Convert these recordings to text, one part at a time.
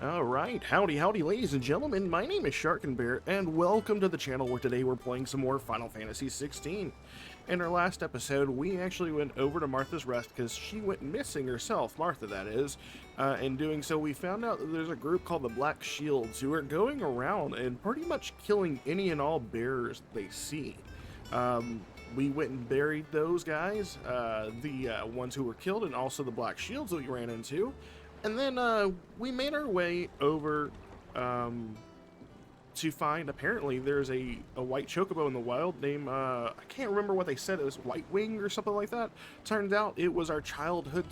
Alright, howdy ladies and gentlemen, my name is Sharkinbear, and welcome to the channel where today we're playing some more Final Fantasy XVI. In our last episode, we actually went over to Martha's Rest because she went missing herself, Martha that is. In doing so, we found out that there's a group called the Black Shields who are going around and pretty much killing any and all bearers they see. We went and buried those guys, the ones who were killed, and also the Black Shields that we ran into. And then we made our way over to find, apparently, there's a white chocobo in the wild named, I can't remember what they said, it was White Wing or something like that. Turns out it was our childhood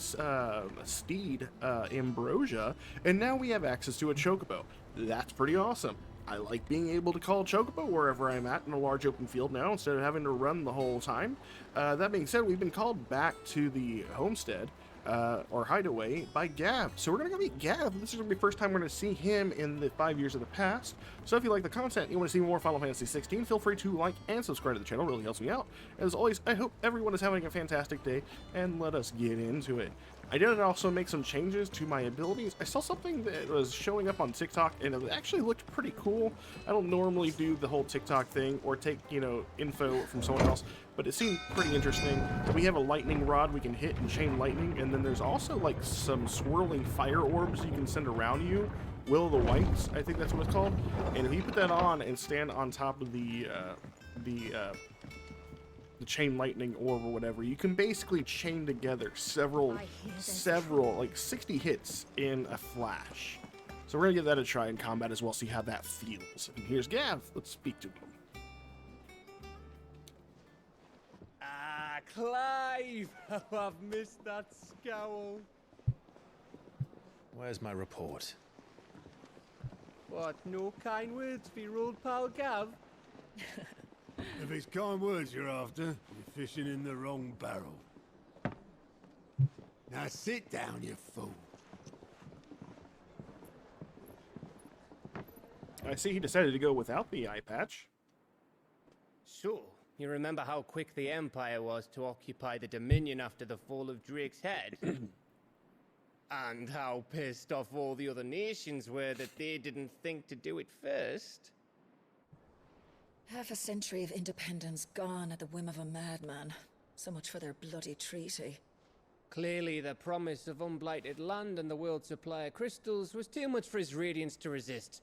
steed, Ambrosia, and now we have access to a chocobo. That's pretty awesome. I like being able to call a chocobo wherever I'm at in a large open field now, instead of having to run the whole time. That being said, we've been called back to the homestead, or hideaway, by Gav. So we're gonna go meet Gav. This is gonna be the first time we're gonna see him in the 5 years of the past. So if you like the content and you want to see more Final Fantasy XVI, feel free to like and subscribe to the channel. It really helps me out. As always, I hope everyone is having a fantastic day, and let us get into it. I did also make some changes to my abilities. I saw something that was showing up on TikTok, and it actually looked pretty cool. I don't normally do the whole TikTok thing or take, info from someone else, but it seemed pretty interesting. We have a lightning rod we can hit and chain lightning, and then there's also like some swirling fire orbs you can send around you. Will of the Whites, I think that's what it's called. And if you put that on and stand on top of the chain lightning orb or whatever, you can basically chain together several, like 60 hits in a flash. So we're gonna give that a try in combat as well, see how that feels. And here's Gav. Let's speak to him. Ah, Clive! How I've missed that scowl. Where's my report? What, no kind words for your old pal Gav? If it's kind words you're after, you're fishing in the wrong barrel. Now sit down, you fool. I see he decided to go without the eye patch. So, you remember how quick the Empire was to occupy the Dominion after the fall of Drake's head? And how pissed off all the other nations were that they didn't think to do it first? Half a century of independence gone at the whim of a madman. So much for their bloody treaty. Clearly, the promise of unblighted land and the world's supply of crystals was too much for his radiance to resist.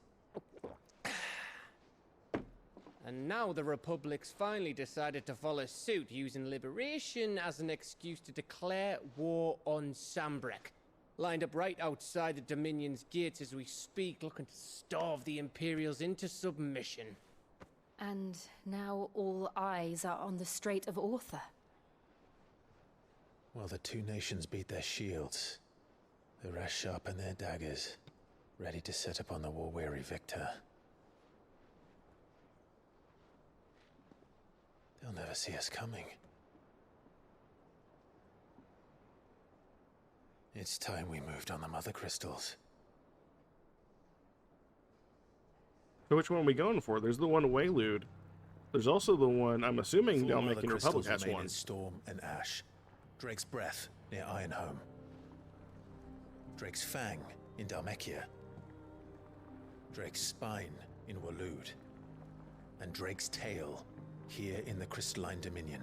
And now the Republic's finally decided to follow suit, using liberation as an excuse to declare war on Sambrek. Lined up right outside the Dominion's gates as we speak, looking to starve the Imperials into submission. And now all eyes are on the Strait of Author. Well, the two nations beat their shields. The rest sharpen their daggers, ready to set upon the war-weary victor. They'll never see us coming. It's time we moved on the Mothercrystals. So which one are we going for? There's the one Waylude. There's also the one, I'm assuming Dalmekian Republic has one. In Storm and Ash. Drake's Breath near Ironhome. Drake's Fang in Dalmekia. Drake's Spine in Waloed. And Drake's Tail here in the Crystalline Dominion.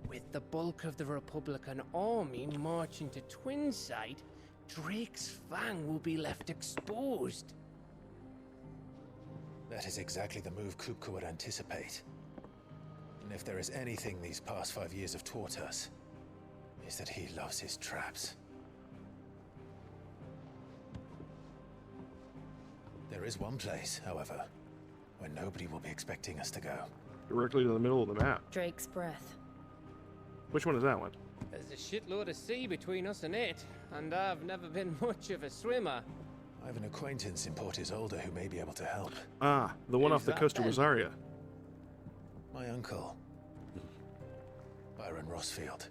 With the bulk of the Republican army marching to Twinside, Drake's Fang will be left exposed. That is exactly the move Kupka would anticipate. And if there is anything these past 5 years have taught us, is that he loves his traps. There is one place, however, where nobody will be expecting us to go. Directly to the middle of the map. Drake's Breath. Which one is that one? There's a shitload of sea between us and it, and I've never been much of a swimmer. I have an acquaintance in Port Isolde who may be able to help. Ah, the one off the coast of Rosaria. My uncle, Byron Rosfield.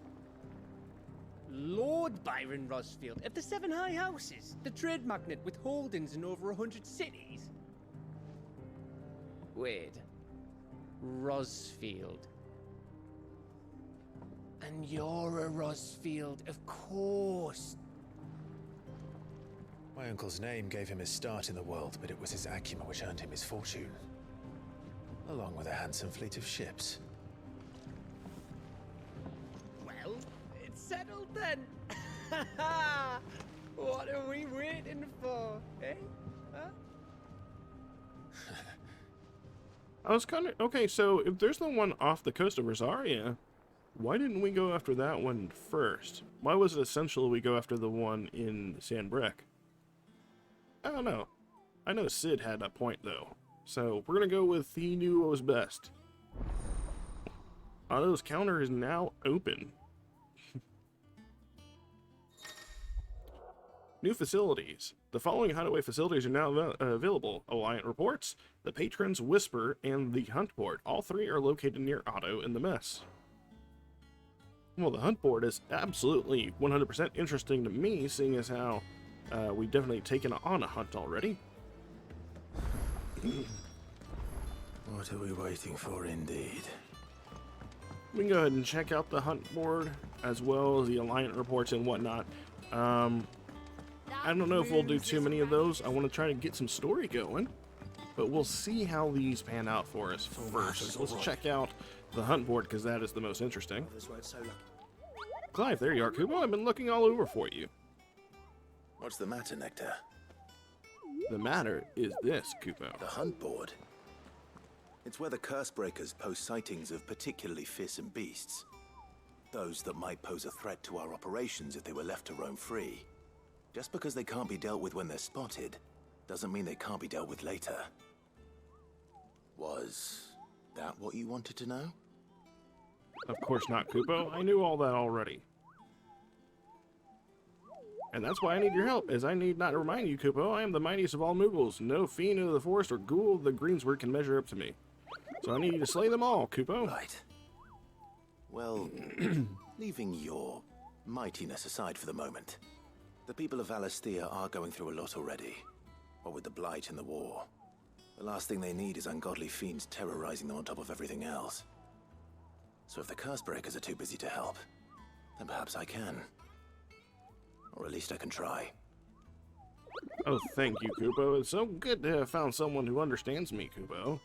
Lord Byron Rosfield of the Seven High Houses, the trade magnate with holdings in over 100 cities. Wait, Rosfield. And you're a Rosfield, of course. My uncle's name gave him his start in the world, but it was his acumen which earned him his fortune, along with a handsome fleet of ships. Well, it's settled then. What are we waiting for, eh? Huh? I was kind of... Okay, so if there's the one off the coast of Rosaria, why didn't we go after that one first? Why was it essential we go after the one in Sandbreck? I don't know. I know Sid had that point, though. So we're going to go with he knew what was best. Otto's counter is now open. New facilities. The following hideaway facilities are now available. Alliant Reports, the Patron's Whisper, and the Hunt Board. All three are located near Otto in the mess. Well, the Hunt Board is absolutely 100% interesting to me, seeing as how we've definitely taken on a hunt already. What are we waiting for, indeed? We can go ahead and check out the Hunt Board, as well as the Alliant Reports and whatnot. I don't know if we'll do too many of those. I want to try to get some story going, but we'll see how these pan out for us first. Let's check out the Hunt Board, because that is the most interesting. Clive, there you are, Kubo. I've been looking all over for you. What's the matter, Nectar? The matter is this, Kubo. The Hunt Board. It's where the Cursebreakers post sightings of particularly fearsome beasts. Those that might pose a threat to our operations if they were left to roam free. Just because they can't be dealt with when they're spotted, doesn't mean they can't be dealt with later. Was that what you wanted to know? Of course not, Kubo. I knew all that already. And that's why I need your help, as I need not to remind you, Kubo, I am the mightiest of all Moogles. No fiend of the forest or ghoul of the greensward can measure up to me. So I need you to slay them all, Kubo. Right. Well, leaving your mightiness aside for the moment, the people of Valisthea are going through a lot already. What with the Blight and the war. The last thing they need is ungodly fiends terrorizing them on top of everything else. So if the Cursebreakers are too busy to help, then perhaps I can. Or at least I can try. Oh, thank you, Kubo. It's so good to have found someone who understands me, Kubo.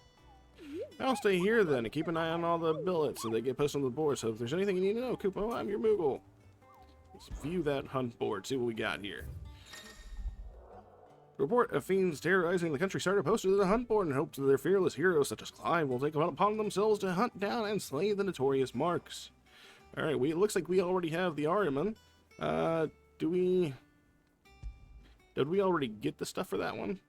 I'll stay here then and keep an eye on all the billets so they get posted on the board. So if there's anything you need to know, Kubo, I'm your Moogle. Let's view that Hunt Board, see what we got here. Report of fiends terrorizing the countryside are posted to the Hunt Board in hopes that their fearless heroes such as Clive will take it upon themselves to hunt down and slay the notorious marks. Alright, it looks like we already have the Ariman. Did we already get the stuff for that one?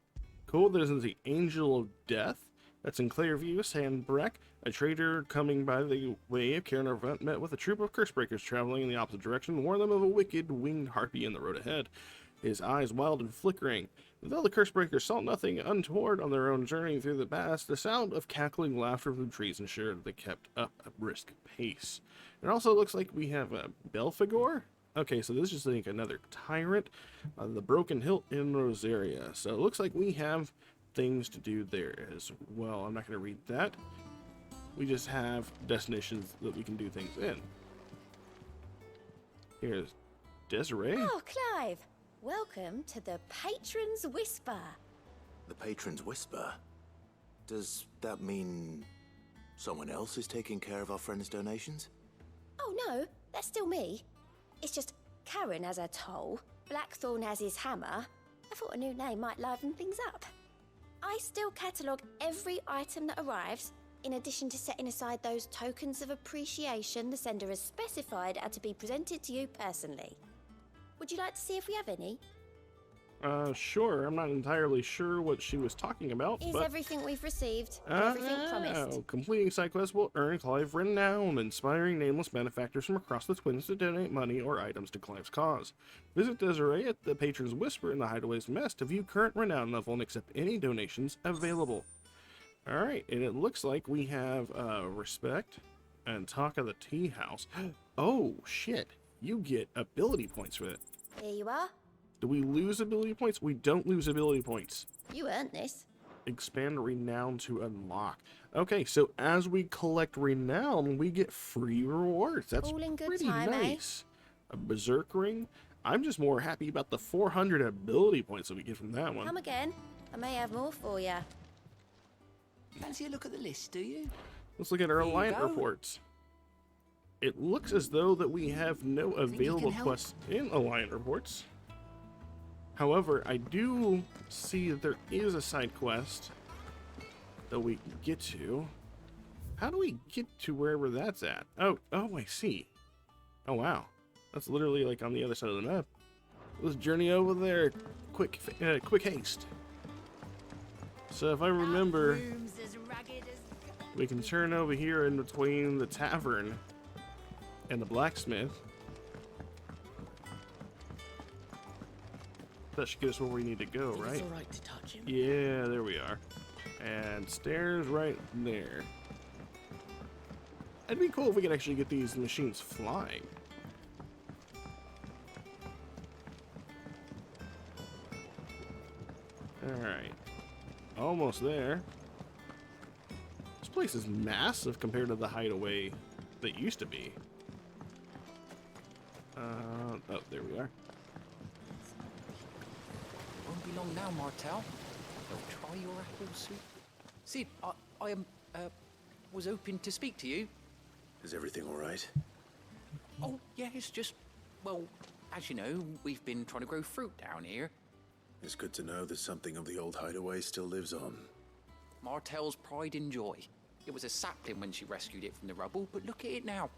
Cool, there's the Angel of Death. That's in Clairview, Sandbreck. A trader coming by the way of Caernarvon met with a troop of Cursebreakers traveling in the opposite direction and warned them of a wicked winged harpy in the road ahead. His eyes wild and flickering. Though the Cursebreakers saw nothing untoward on their own journey through the past, the sound of cackling laughter from the trees ensured they kept up a brisk pace. It also looks like we have a Belphegor. Okay, so this is like another tyrant. The Broken Hilt in Rosaria. So it looks like we have things to do there as well. I'm not going to read that. We just have destinations that we can do things in. Here's Desiree. Oh, Clive! Welcome to the Patron's Whisper. The Patron's Whisper? Does that mean someone else is taking care of our friend's donations? Oh no, that's still me. It's just Karen has her toll, Blackthorn has his hammer. I thought a new name might liven things up. I still catalogue every item that arrives, in addition to setting aside those tokens of appreciation the sender has specified are to be presented to you personally. Would you like to see if we have any? Sure. I'm not entirely sure what she was talking about, Is but... everything we've received, and everything promised. Completing side quests will earn Clive renown, inspiring nameless benefactors from across the Twins to donate money or items to Clive's cause. Visit Desiree at the Patron's Whisper in the Hideaway's Mess to view current renown level and accept any donations available. Alright, and it looks like we have Respect and Talk of the Tea House. Oh, shit. You get ability points for it. Here you are. Do we lose ability points? We don't lose ability points. You earned this. Expand renown to unlock. Okay, so as we collect renown, we get free rewards. That's All in good pretty time, nice. A berserk ring, I'm just more happy about the 400 ability points that we get from that one. Come again. I may have more for you. Fancy a look at the list, do you? Let's look at our Here you Alliant go. reports. It looks as though that we have no you can available help? quests in Alliant reports. However, I do see that there is a side quest that we can get to. How do we get to wherever that's at? Oh, I see. Oh, wow. That's literally like on the other side of the map. Let's journey over there. Quick haste. So if I remember, we can turn over here in between the tavern and the blacksmith. That should get us where we need to go, right? It's all right to touch him. Yeah, there we are. And stairs right there. It'd be cool if we could actually get these machines flying. Alright. Almost there. This place is massive compared to the hideaway that used to be. Oh, there we are. Won't be long now, Martel. They'll try your apple soup. Sid, I was hoping to speak to you. Is everything all right? Oh, yeah, it's just, well, as you know, we've been trying to grow fruit down here. It's good to know that something of the old hideaway still lives on. Martel's pride and joy. It was a sapling when she rescued it from the rubble, but look at it now.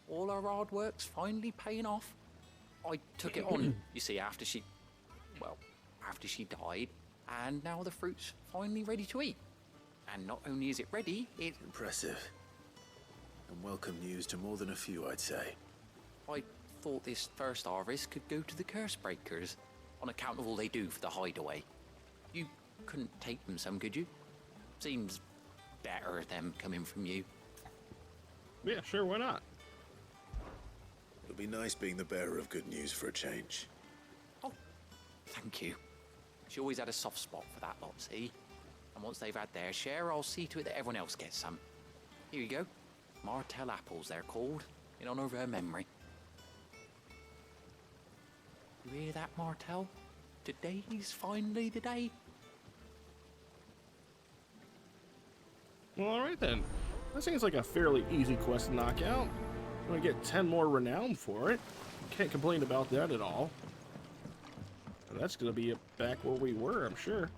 All our hard work's finally paying off. I took it on, you see, after she died, and now the fruit's finally ready to eat. And not only is it ready, it's... Impressive. And welcome news to more than a few, I'd say. I thought this first harvest could go to the curse breakers, on account of all they do for the hideaway. You couldn't take them some, could you? Seems better them coming from you. Yeah, sure, why not? It'll be nice being the bearer of good news for a change. Oh, thank you. She always had a soft spot for that lot, see? And once they've had their share, I'll see to it that everyone else gets some. Here you go. Martel apples, they're called, in honor of her memory. You hear that, Martel? Today's finally the day. Well, alright then. That seems like a fairly easy quest to knock out. I'm gonna get 10 more renown for it. Can't complain about that at all. And that's gonna be back where we were, I'm sure.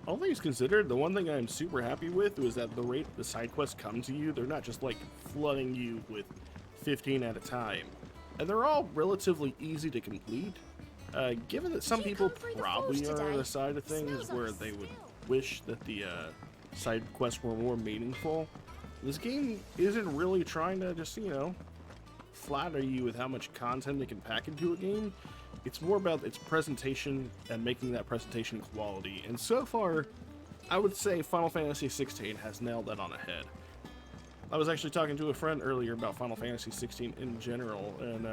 All things considered, the one thing I'm super happy with was that the rate the side quests come to you, they're not just like flooding you with 15 at a time. And they're all relatively easy to complete. Given that some people probably are on the side of things where they would wish that the side quests were more meaningful, this game isn't really trying to just, you know, flatter you with how much content it can pack into a game. It's more about its presentation and making that presentation quality. And so far, I would say Final Fantasy XVI has nailed that on the head. I was actually talking to a friend earlier about Final Fantasy XVI in general and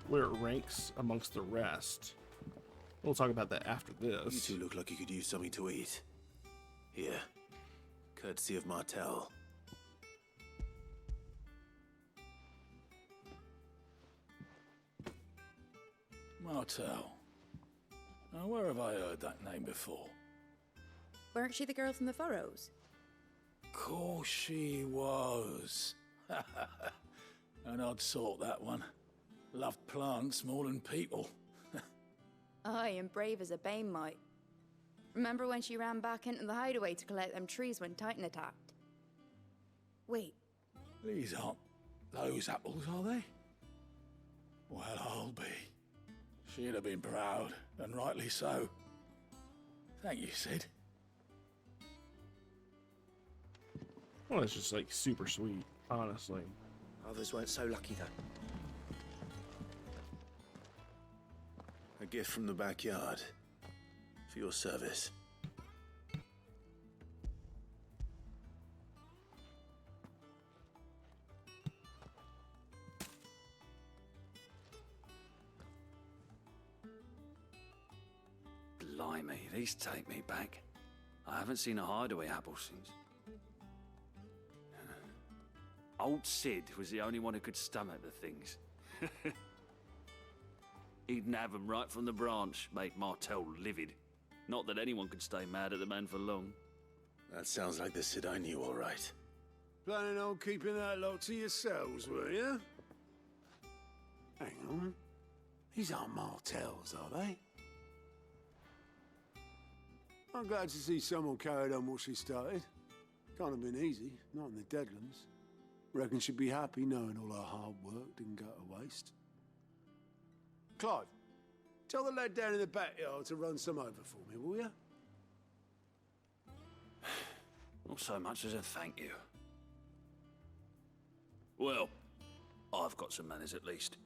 where it ranks amongst the rest. We'll talk about that after this. You two look like you could use something to eat. Here. Courtesy of Martel. Martel. Now, where have I heard that name before? Weren't she the girl from the Furrows? Course she was. An odd sort, that one. Loved plants more than people. Aye, and brave as a bane might. Remember when she ran back into the hideaway to collect them trees when Titan attacked? Wait, These aren't those apples, are they? Well, I'll be. She'd have been proud, and rightly so. Thank you, Sid. Well, it's just like super sweet, honestly. Others weren't so lucky though. A gift from the backyard. For your service. Blimey, these take me back. I haven't seen a hideaway apple since. Old Sid was the only one who could stomach the things. He'd nab 'em right from the branch, make Martell livid. Not that anyone could stay mad at the man for long. That sounds like the Sid I knew, all right. Planning on keeping that lot to yourselves, were you? Hang on. These aren't Martells, are they? I'm glad to see someone carried on what she started. Can't have been easy, not in the Deadlands. Reckon she'd be happy knowing all her hard work didn't go to waste. Clive, tell the lad down in the backyard to run some over for me, will you? Not so much as a thank you. Well, I've got some manners at least.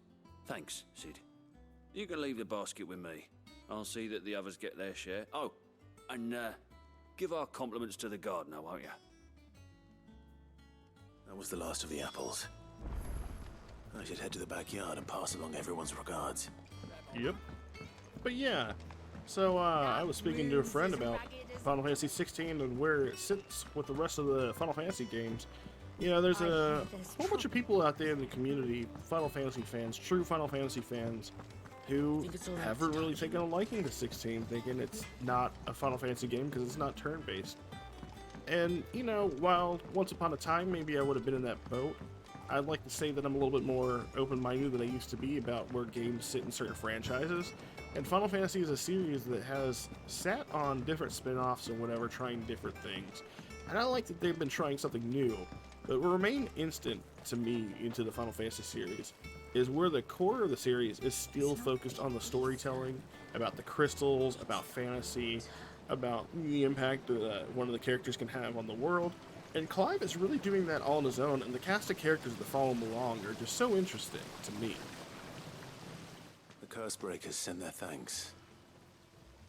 Thanks, Sid. You can leave the basket with me. I'll see that the others get their share. Oh, and give our compliments to the gardener, won't you? That was the last of the apples. I should head to the backyard and pass along everyone's regards. Yep. But yeah, so I was speaking to a friend about Final Fantasy XVI and where it sits with the rest of the Final Fantasy games. You know, there's a whole bunch of people out there in the community, Final Fantasy fans, true Final Fantasy fans, who haven't really taken a liking to 16, thinking it's not a Final Fantasy game because it's not turn-based. And, you know, while once upon a time maybe I would have been in that boat, I'd like to say that I'm a little bit more open-minded than I used to be about where games sit in certain franchises. And Final Fantasy is a series that has sat on different spin-offs and whatever, trying different things. And I like that they've been trying something new. But what remained instant to me into the Final Fantasy series is where the core of the series is still focused on the storytelling, about the crystals, about fantasy, about the impact that one of the characters can have on the world. And Clive is really doing that all on his own, and the cast of characters that follow him along are just so interesting to me. The Cursebreakers send their thanks.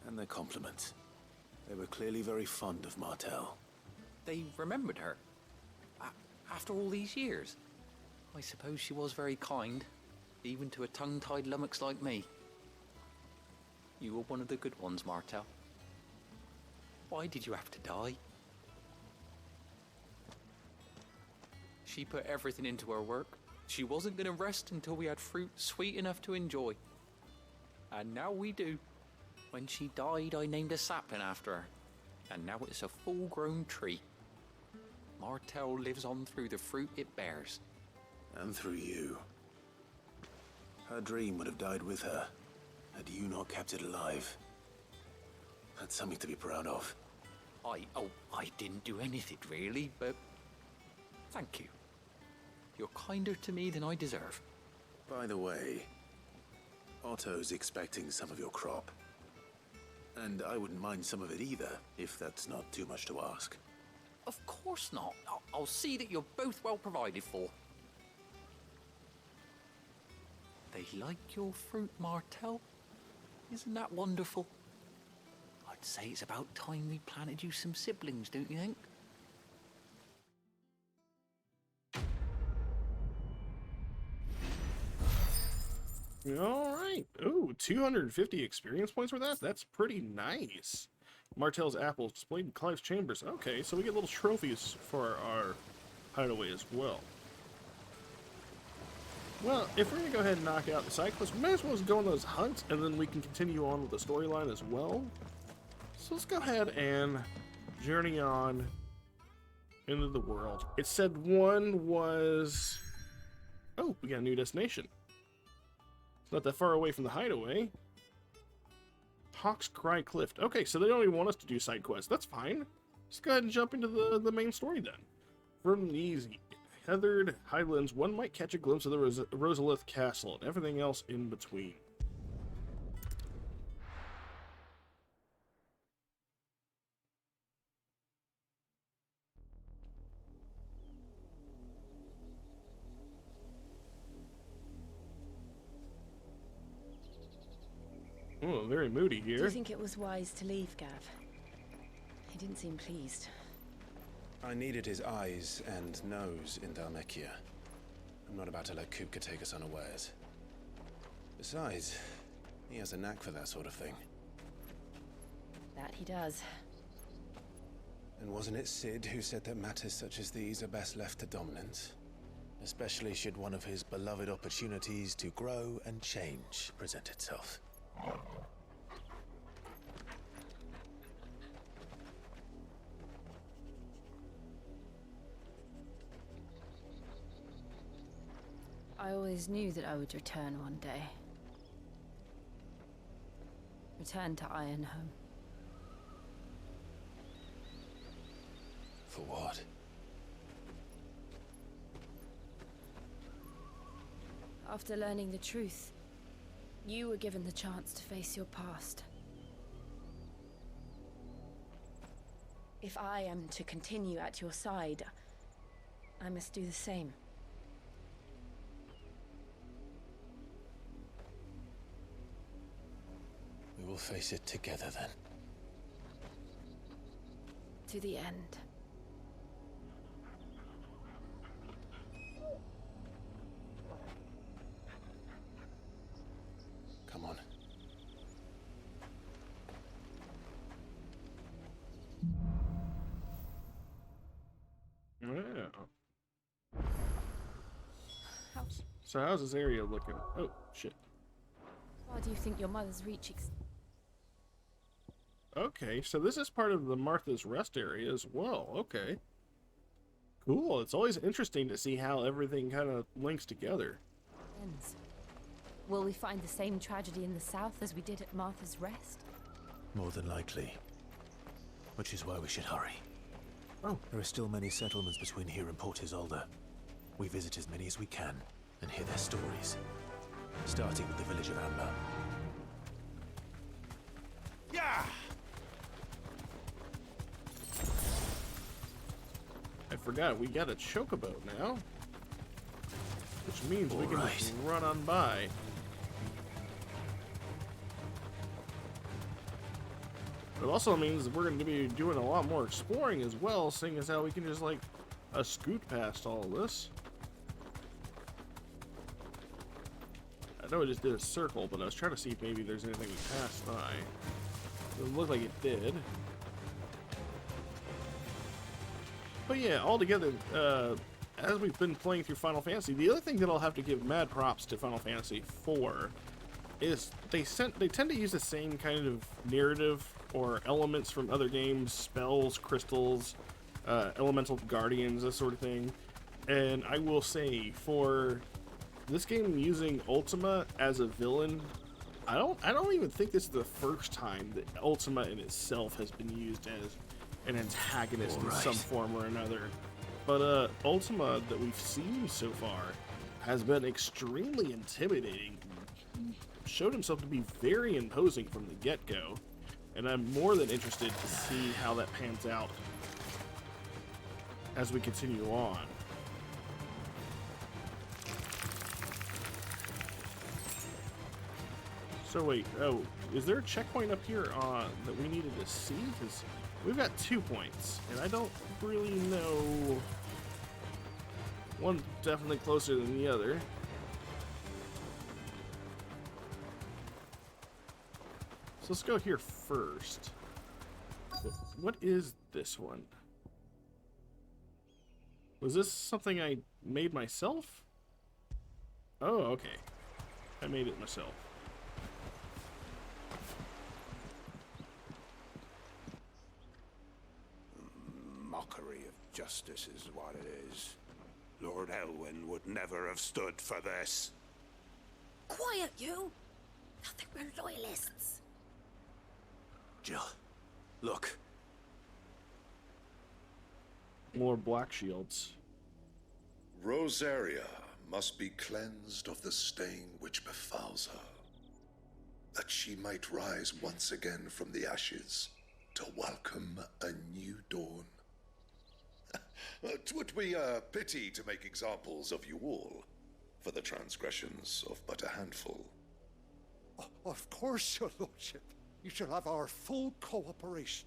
And their compliments. They were clearly very fond of Martell. They remembered her. After all these years. I suppose she was very kind, even to a tongue-tied lummox like me. You were one of the good ones, Martell. Why did you have to die? She put everything into her work. She wasn't going to rest until we had fruit sweet enough to enjoy. And now we do. When she died, I named a sapling after her. And now it's a full-grown tree. Martell lives on through the fruit it bears. And through you. Her dream would have died with her, had you not kept it alive. That's something to be proud of. I didn't do anything really, but thank you. You're kinder to me than I deserve. By the way, Otto's expecting some of your crop. And I wouldn't mind some of it either, if that's not too much to ask. Of course not. I'll see that you're both well provided for. They like your fruit, Martell. Isn't that wonderful? I'd say it's about time we planted you some siblings, don't you think? Alright. Ooh, 250 experience points for that? That's pretty nice. Martell's apples displayed in Clive's chambers. Okay, so we get little trophies for our hideaway as well. Well, if we're going to go ahead and knock out the side quests, we might as well just go on those hunts, and then we can continue on with the storyline as well. So let's go ahead and journey on into the world. It said one was... Oh, we got a new destination. It's not that far away from the hideaway. Hawk's Cry Cliff. Okay, so they don't even want us to do side quests. That's fine. Let's go ahead and jump into the main story then. From these heathered highlands, one might catch a glimpse of the Rosalith Castle and everything else in between. Oh, very moody here. Do you think it was wise to leave, Gav? He didn't seem pleased. I needed his eyes and nose in Dhalmekia. I'm not about to let Kupka take us unawares. Besides, he has a knack for that sort of thing. That he does. And wasn't it Sid who said that matters such as these are best left to dominance? especially should one of his beloved opportunities to grow and change present itself. I always knew that I would return one day. Return to Ironhome. For what? After learning the truth, you were given the chance to face your past. If I am to continue at your side, I must do the same. We will face it together then. To the end. Come on. Yeah. So how's this area looking? Oh, shit. Why do you think your mother's reach Okay, so this is part of the Martha's Rest area as well. Okay. Cool. It's always interesting to see how everything kind of links together. ends? Will we find the same tragedy in the south as we did at Martha's Rest? More than likely. Which is why we should hurry. Oh. There are still many settlements between here and Port Isolde. We visit as many as we can and hear their stories. Starting with the village of Amber. Yeah! I forgot, we got a chocobo now. Which means we can just run on by. It also means we're going to be doing a lot more exploring as well, seeing as how we can just, like, scoot past all of this. I know I just did a circle, but I was trying to see if maybe there's anything we passed by. It looked like it did. But yeah, altogether, as we've been playing through Final Fantasy, the other thing that I'll have to give mad props to Final Fantasy IV is they tend to use the same kind of narrative or elements from other games, spells, crystals, elemental guardians, this sort of thing. And I will say, for this game using Ultima as a villain, I don't even think this is the first time that Ultima in itself has been used as an antagonist in some form or another. But Ultima that we've seen so far has been extremely intimidating. Showed himself to be very imposing from the get-go. And I'm more than interested to see how that pans out as we continue on. So wait, oh, is there a checkpoint up here that we needed to see? Because we've got 2 points, and I don't really know. One's definitely closer than the other. So let's go here first. What is this one? Was this something I made myself? Oh, okay. I made it myself. Mockery of justice is what it is. Lord Elwyn would never have stood for this. Quiet, you! I think we're loyalists. Jill, look. More black shields. Rosaria must be cleansed of the stain which befouls her, that she might rise once again from the ashes to welcome a new dawn. 'Twould be a pity to make examples of you all, for the transgressions of but a handful. Of course, your lordship. You shall have our full cooperation.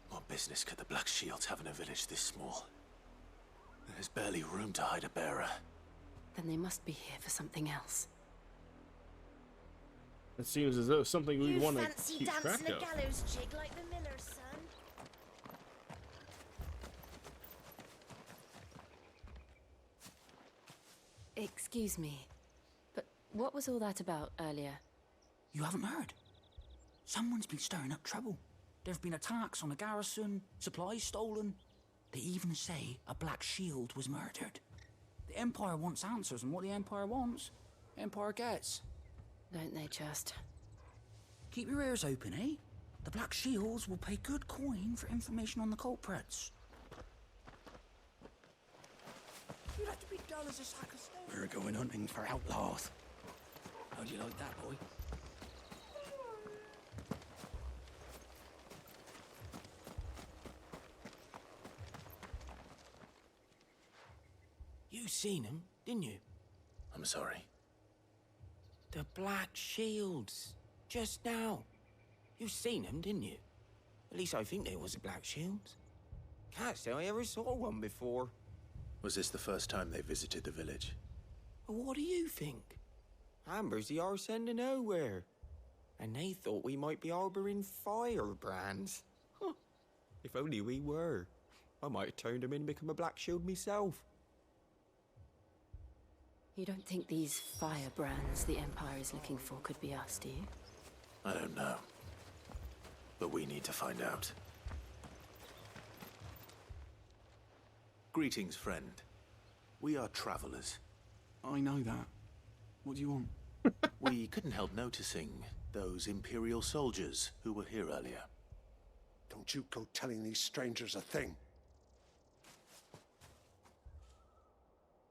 What business could the Black Shields have in a village this small? There's barely room to hide a bearer. Then they must be here for something else. It seems as though it's something we want to fancy keep track dancing a of. gallows jig like the miller's son? Excuse me, but what was all that about earlier? You haven't heard? Someone's been stirring up trouble. There have been attacks on the garrison, supplies stolen. They even say a Black Shield was murdered. The Empire wants answers, and what the Empire wants, Empire gets. Don't they just? Keep your ears open, eh? The Black Shields will pay good coin for information on the culprits. You'd have to be dull as a sack of stone. We're going hunting for outlaws. How do you like that, boy? You seen them, didn't you? I'm sorry. The Black Shields. Just now. You seen them, didn't you? At least I think they was the Black Shields. Can't say I ever saw one before. Was this the first time they visited the village? What do you think? Amber's the arse end of nowhere. And they thought we might be harboring firebrands. Huh. If only we were. I might have turned them in and become a Black Shield myself. You don't think these firebrands the Empire is looking for could be us, do you? I don't know. But we need to find out. Greetings, friend. We are travelers. I know that. What do you want? We couldn't help noticing those Imperial soldiers who were here earlier. Don't you go telling these strangers a thing.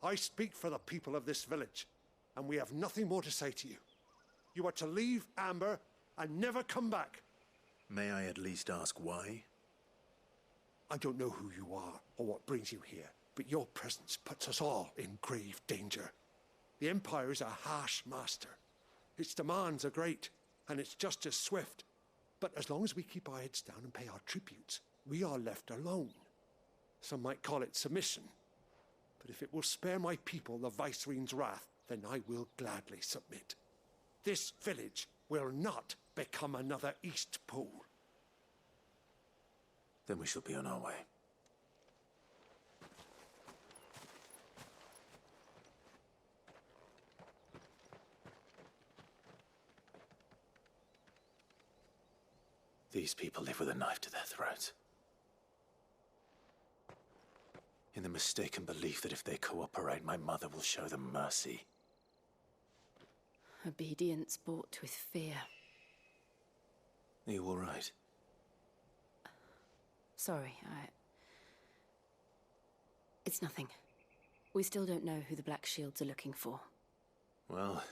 I speak for the people of this village, and we have nothing more to say to you. You are to leave Amber and never come back. May I at least ask why? I don't know who you are or what brings you here, but your presence puts us all in grave danger. The Empire is a harsh master. Its demands are great, and its justice swift. But as long as we keep our heads down and pay our tributes, we are left alone. Some might call it submission. But if it will spare my people the Viceroy's wrath, then I will gladly submit. This village will not become another East Pool. Then we shall be on our way. These people live with a knife to their throats. In the mistaken belief that if they cooperate, my mother will show them mercy. Obedience bought with fear. Are you all right? Sorry, It's nothing. We still don't know who the Black Shields are looking for. Well,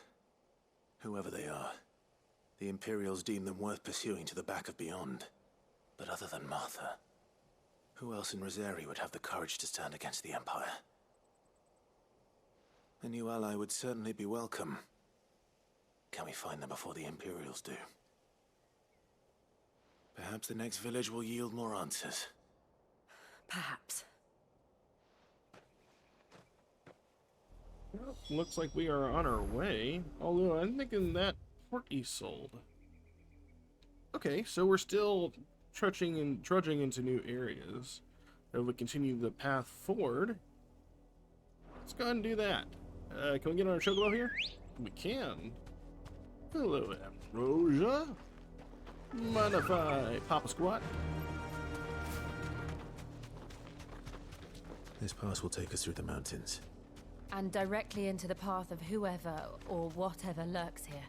whoever they are, the Imperials deem them worth pursuing to the back of beyond. But other than Martha, who else in Rosaria would have the courage to stand against the Empire? A new ally would certainly be welcome. Can we find them before the Imperials do? Perhaps the next village will yield more answers. Perhaps. Well, looks like we are on our way. Although I'm thinking that port is sold. Okay, so we're still trudging into new areas. If we continue the path forward, let's go ahead and do that. Can we get on our chocobo here? We can. Hello, Ambrosia. Mind if I pop a squat? This pass will take us through the mountains. And directly into the path of whoever or whatever lurks here.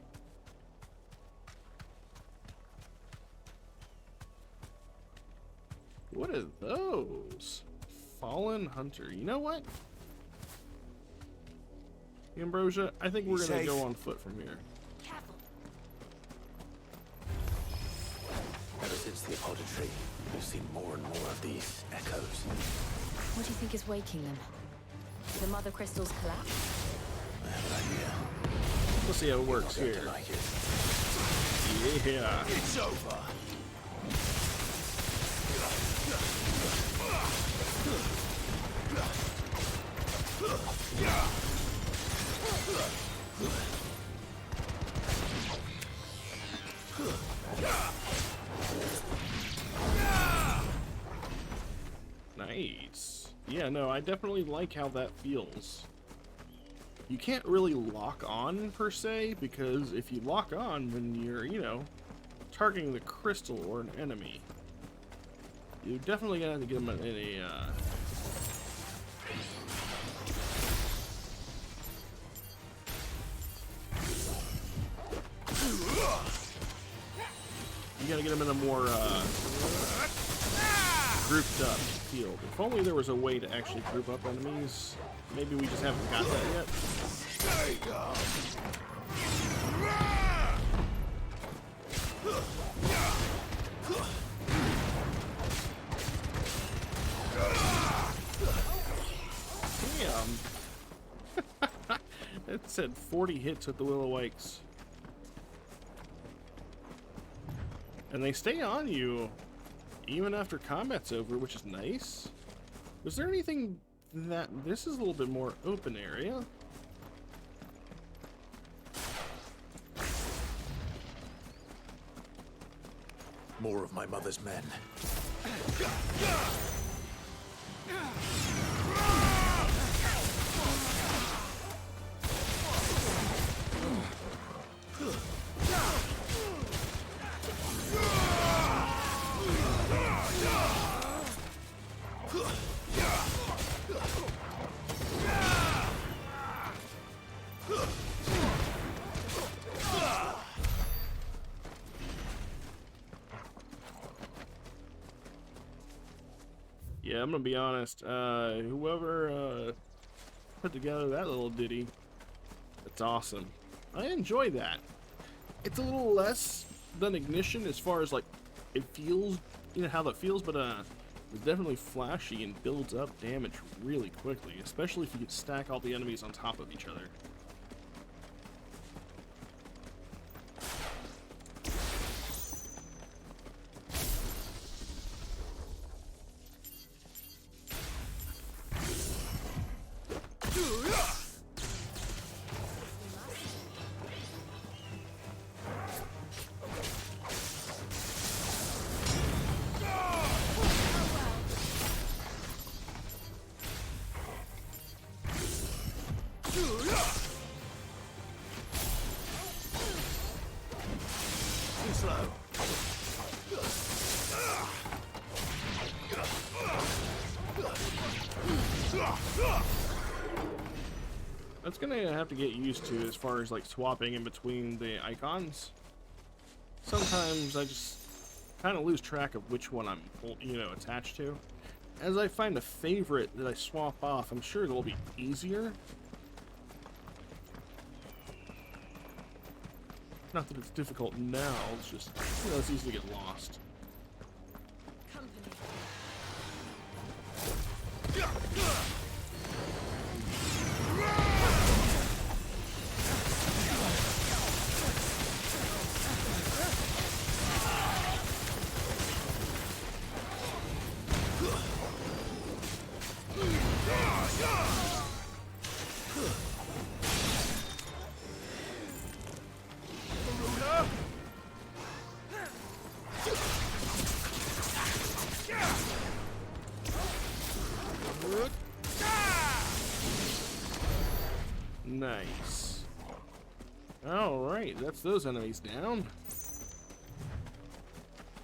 What are those? Fallen Hunter. You know what? Ambrosia, I think we're gonna go on foot from here. Ever since the auditory, we've seen more and more of these echoes. What do you think is waking them? The Mothercrystals collapse? I have an idea. Let's see how it works You're here. going to like it. Yeah. It's over. Yeah, no, I definitely like how that feels. You can't really lock on, per se, because if you lock on, then you're, you know, targeting the crystal or an enemy. You're definitely gonna have to get them in a, you gotta get them in a more, grouped up field. If only there was a way to actually group up enemies. Maybe we just haven't got that yet. Damn. It said 40 hits with the Will-O-Wisps. And they stay on you even after combat's over, which is nice. Was there anything that... This is a little bit more open area. More of my mother's men. Yeah, I'm gonna be honest. Whoever put together that little ditty, it's awesome. I enjoy that. It's a little less than Ignition as far as like it feels, you know how that feels, but it's definitely flashy and builds up damage really quickly, especially if you can stack all the enemies on top of each other. That's gonna have to get used to as far as like swapping in between the icons. Sometimes I just kind of lose track of which one I'm, you know, attached to. As I find a favorite that I swap off, I'm sure it'll be easier. Not that it's difficult now, it's just, you know, it's easy to get lost. Nice. Alright, that's those enemies down.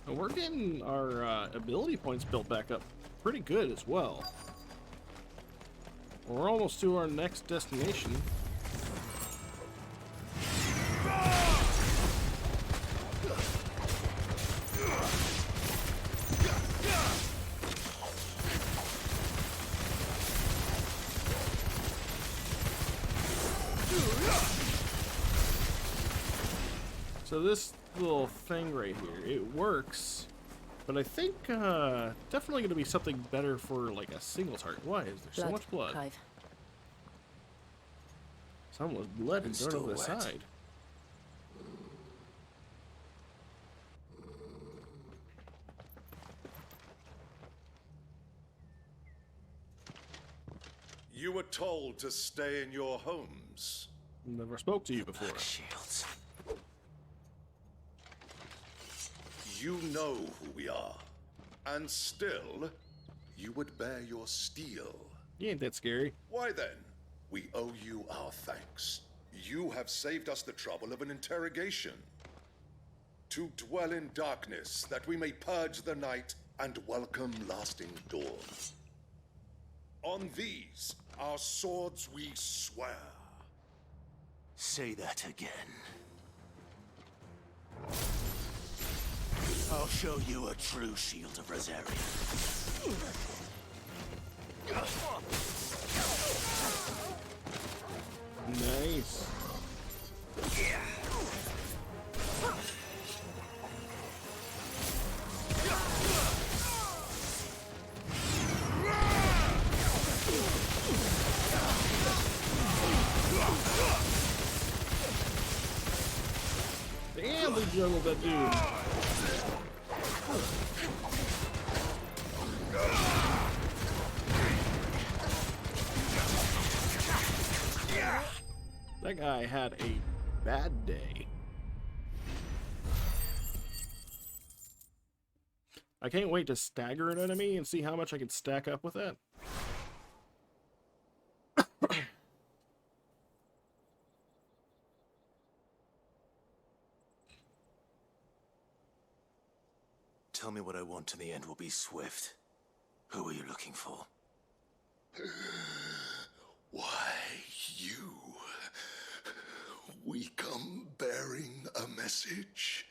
And we're getting our ability points built back up pretty good as well. We're almost to our next destination. So this little thing right here, it works, but I think definitely going to be something better for like a single target. Why is there so much blood? Clive. Someone's blood and dirt over the side. You were told to stay in your homes. Never spoke to you before. Shields. You know who we are. And still, you would bear your steel You ain't that scary. Why then, we owe you our thanks. You have saved us the trouble of an interrogation. To dwell in darkness, that we may purge the night and welcome lasting dawn. On these, our swords we swear. Say that again. I'll show you a true shield of Rosaria. Nice. Damn, they juggled that dude. That guy had a bad day. I can't wait to stagger an enemy and see how much I can stack up with that. Tell me what I want and the end will be swift. Who are you looking for? Why, you? We come bearing a message.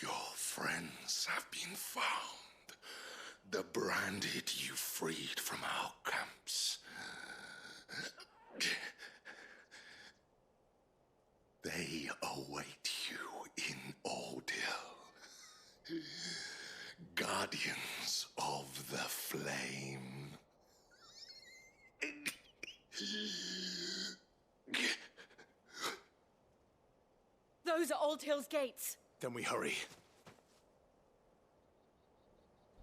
Your friends have been found. The branded you freed from our camps. They await you in Ordeal. Guardians of the Flame. Those are Old Hill's gates. Then we hurry.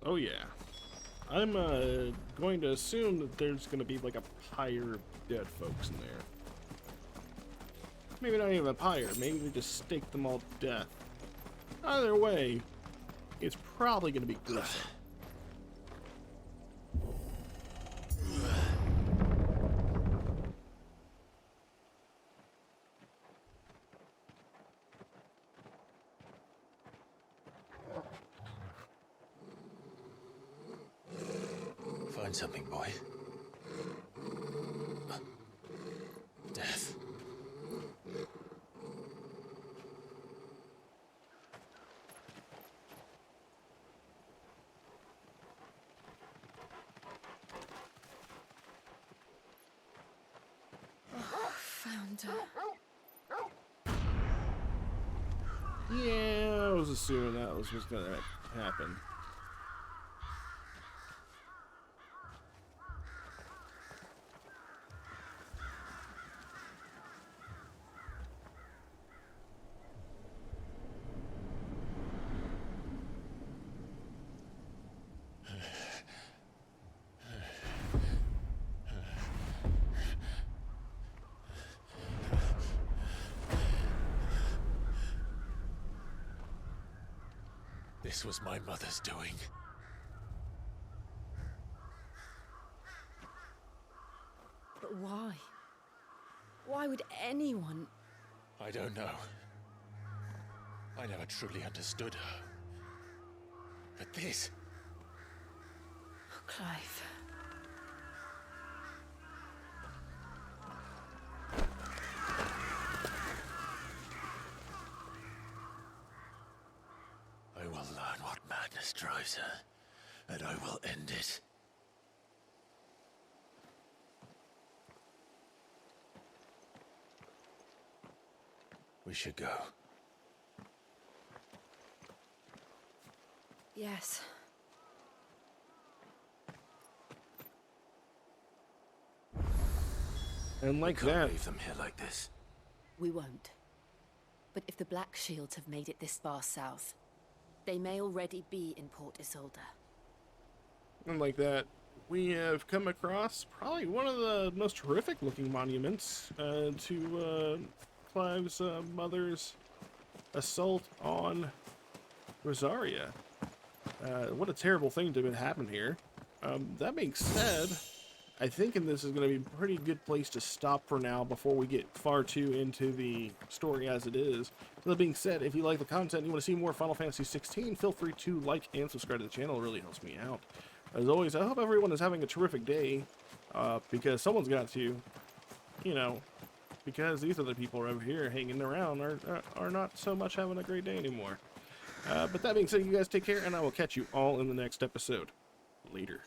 Oh yeah. I'm going to assume that there's going to be like a pyre of dead folks in there. Maybe not even a pyre. Maybe they just stake them all to death. Either way, it's probably going to be gruesome. Find something, boy. Death. Found her. Yeah, I was assuming that was what's going to happen. This was my mother's doing. But why? Why would anyone? I don't know. I never truly understood her. But this... Oh, Clive. I will learn what madness drives her, and I will end it. We should go. Yes. And like we can't that, leave them here like this. We won't. But if the Black Shields have made it this far south, they may already be in Port Isolde. and like that, we have come across probably one of the most horrific looking monuments to Clive's mother's assault on Rosaria. What a terrible thing to happen here. That being said, I think this is going to be a pretty good place to stop for now before we get far too into the story as it is. That being said, if you like the content and you want to see more Final Fantasy XVI, feel free to like and subscribe to the channel. It really helps me out. As always, I hope everyone is having a terrific day, because someone's got to, you know, because these other people over here hanging around are not so much having a great day anymore. But that being said, you guys take care, and I will catch you all in the next episode. Later.